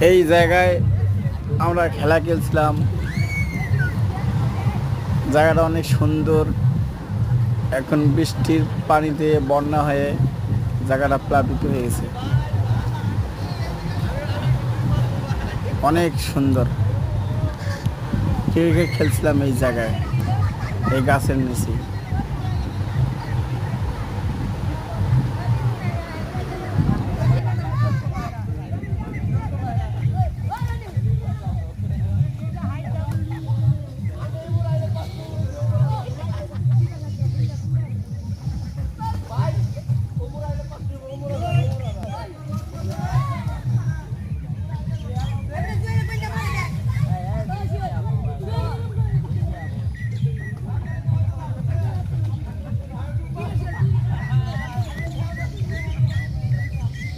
এই জায়গায় আমরা খেলা খেলছিলাম। জায়গাটা অনেক সুন্দর। এখন বৃষ্টির পানিতে বন্যা হয়ে জায়গাটা প্লাবিত হয়ে গেছে। অনেক সুন্দর। ক্রিকেট খেলছিলাম এই জায়গায়, এই গাছের নিচে।